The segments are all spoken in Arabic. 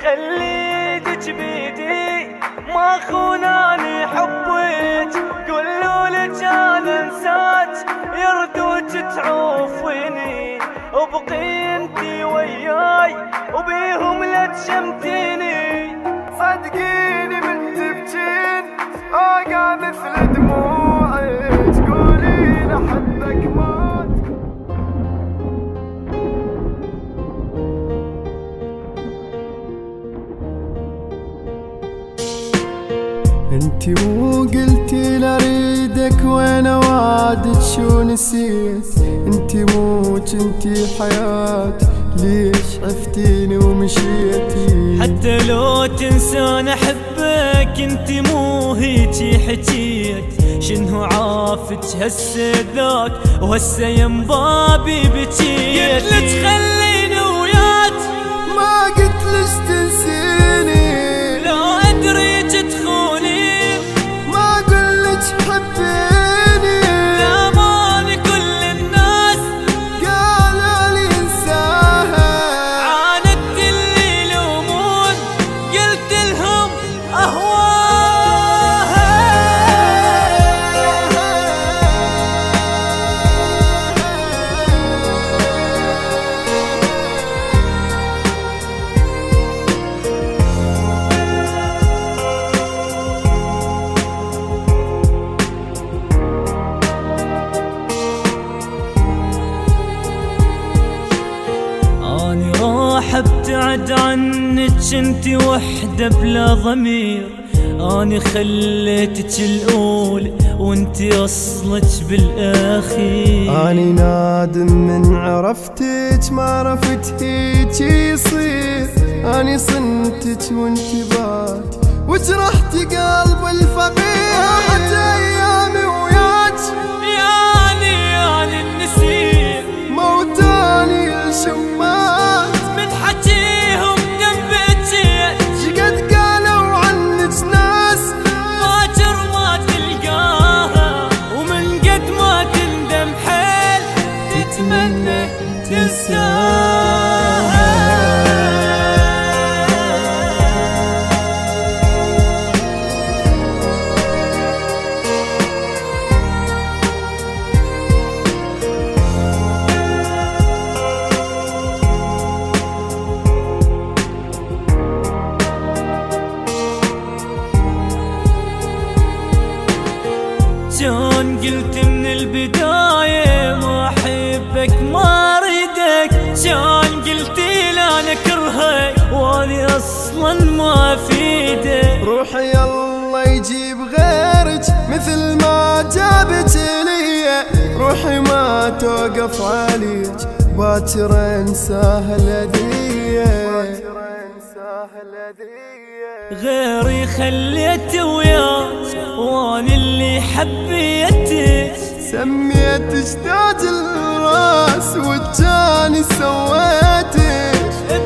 خليتك بيدي ما خوناني حبك، قولوا لك انا انساك يردوك تعوفيني، وبقي انتي وياي وبيهم لا تشمتيني. صدقيني من تبكين اوقع مثل دموعك، تقولي لحبك مات. انتي مو قلتي لاريدك وانا وعدك شو نسيت، انتي مو كنتي حياتي ليش عفتيني ومشيتي. حتى لو تنسان احبك انتي مو هيجي حكيت، شنو عافتك هسه ذاك وهسه ينبابي بكيت. قلت خليني وياك ما قلتلش تنسيني، لا ادريك تخوني، ما قلتش حبيني، لا ماني كل الناس قالوا لي انساها. عاندت اللي يلومون قلت لهم اهواها. اني راح ابتعد عنك انتي وحدة بلا ضمير، اني خليتك الاولى وانتي اصلك بالاخير. اني نادم من عرفتك ما عرفت هيك يصير، اني صنتك وانتي بات وجرحتي قلب الفقير. راحت ايامي وياك يعني النسيم موتاني الشمات، من حكيهم دنبتين شقد قالوا عنك ناس باكر ما تلقاها، ومن قد ما تندم حيل تتمنى تنساها. كان قلت من البداية ما أحبك ما أريدك، كان قلت لا نكرهك واني أصلا ما أفيدك. روحي الله يجيب غيرك مثل ما جابك لي، روحي ما توقف عليك باكر انساها الهدية. غيري خليت وياك واني اللي حبيتك، سميتك تاج الراس والجاني سويتك.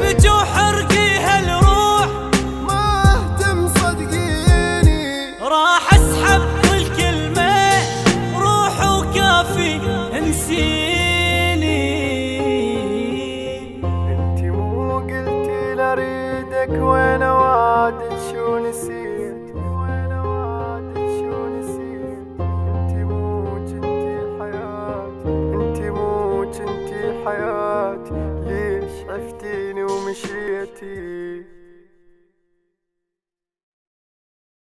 بجو حرقي هالروح ما اهتم صدقيني، راح اسحب كل كلمة روح وكافي انسيني. انتي مو قلتي لاريدك وانا وعدك شو نسيت، وانا وعدك شو نسيت. انتي مو كنتي حياتي، انتي مو كنتي حياتي ليش عفتيني ومشيتي.